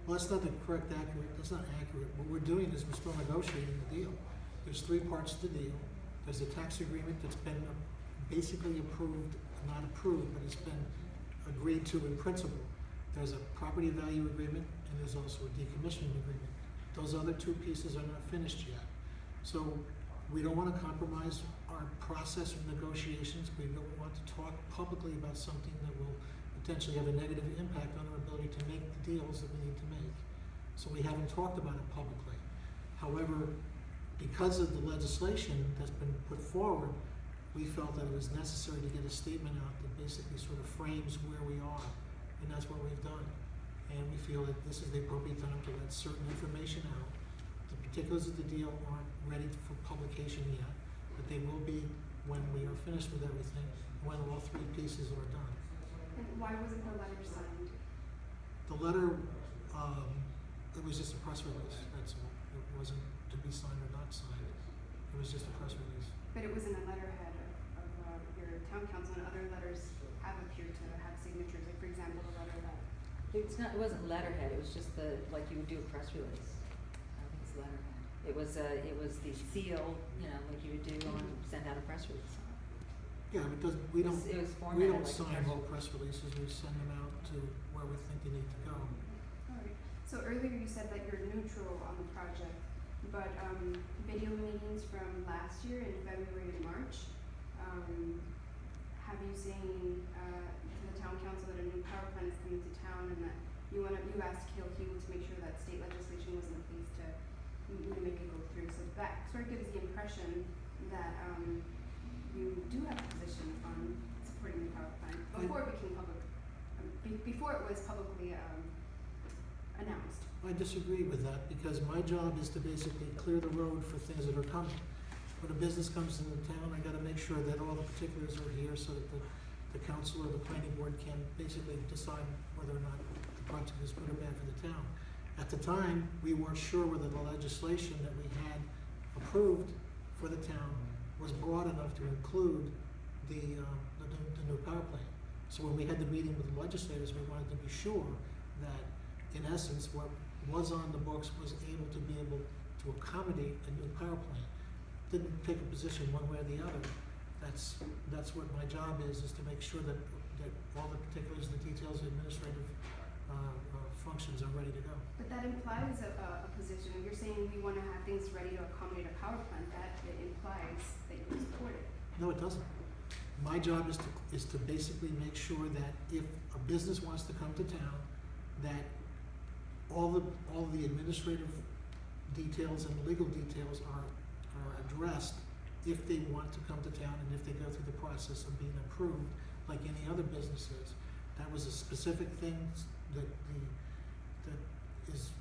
Well, that's not the correct accurate, that's not accurate. What we're doing is we're still negotiating the deal. There's three parts to the deal. There's a tax agreement that's been basically approved, not approved, but it's been agreed to in principle. There's a property value agreement and there's also a decommissioning agreement. Those other two pieces are not finished yet. So we don't want to compromise our process of negotiations. We don't want to talk publicly about something that will potentially have a negative impact on our ability to make the deals that we need to make. So we haven't talked about it publicly. However, because of the legislation that's been put forward, we felt that it was necessary to get a statement out that basically sort of frames where we are, and that's what we've done. And we feel that this is the appropriate time to let certain information out. The particulars of the deal aren't ready for publication yet, but they will be when we are finished with everything, when all three pieces are done. And why wasn't the letter signed? The letter, it was just a press release, that's all. It wasn't to be signed or not signed. It was just a press release. But it was in a letterhead of your town council, and other letters have appeared to have signatures. Like, for example, the letter that... It's not, it wasn't letterhead, it was just the, like you would do a press release. I think it's letterhead. It was the seal, you know, like you would do on, send out a press release. Yeah, but does, we don't, It was we formatted don't like a sign press all press releases, we send them out to where we think they need to go. Alright, so earlier you said that you're neutral on the project, but video meetings from last year in February and March, have you seen to the town council that a new power plant is coming to town and that you asked Kill Hugh to make sure that state legislation was in place to make it go through. So that sort of gives the impression that you do have a position on supporting the power plant before it became public, before it was publicly announced. I disagree with that because my job is to basically clear the road for things that are coming. When a business comes into town, I gotta make sure that all the particulars are here so that the council or the planning board can basically decide whether or not the project is good or bad for the town. At the time, we weren't sure whether the legislation that we had approved for the town was broad enough to include the new power plant. So when we had the meeting with the legislators, we wanted to be sure that, in essence, what was on the books was able to accommodate a new power plant. Didn't take a position one way or the other. That's what my job is to make sure that all the particulars, the details, the administrative functions are ready to go. But that implies a position. If you're saying we want to have things ready to accommodate a power plant, that it implies that you support it. No, it doesn't. My job is to basically make sure that if a business wants to come to town, that all the administrative details and legal details are addressed if they want to come to town and if they go through the process of being approved like any other businesses. That was a specific thing that is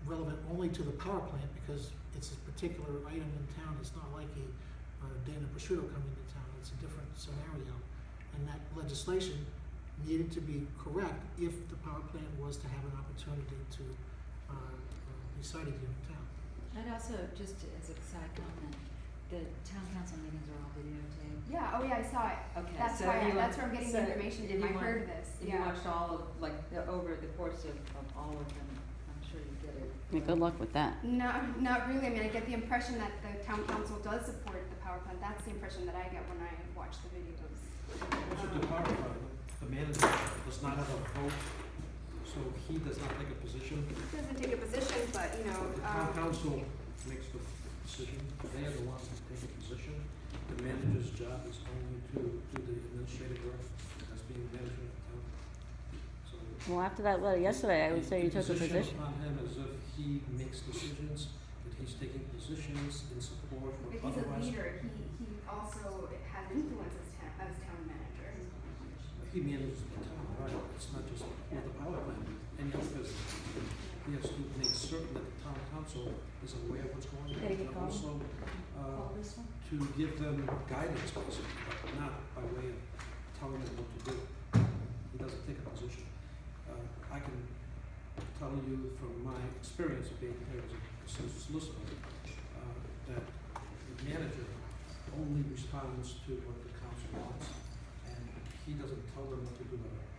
relevant only to the power plant because it's a particular item in town. It's not like a Dana Prosciutto coming to town. It's a different scenario. And that legislation needed to be correct if the power plant was to have an opportunity to be sited here in town. I'd also, just as a side comment, the town council meetings are all videotaped. Yeah. Oh yeah, I saw it. Okay, That's so why. if you That's where I'm getting so the information if from. you I heard this. If you watched all of, like, over the course of all of them, I'm sure you get it. I mean, good luck with that. Not really. I mean, I get the impression that the town council does support the power plant. That's the impression that I get when I watch the videos. Also to clarify, the manager does not have a vote, so he does not take a position. He doesn't take a position, but you know. The town council makes the decision, they are the ones that take a position. The manager's job is only to do the administrative work as being manager of the town. So Well, after that letter yesterday, I would say you took a the position. on him as if he makes decisions, that he's taking positions in support or But he's a otherwise. leader. He also has influence as town manager. He manages the town, right? It's not just with the power plant, any other business. He has to make certain that the town council is aware of what's going on. Better get And going. also, Call this one? to give them guidance, basically, but not by way of telling them what to do. He doesn't take a position. I can tell you from my experience of being here as a solicitor, that the manager only responds to what the council wants, and he doesn't tell them what to do at all.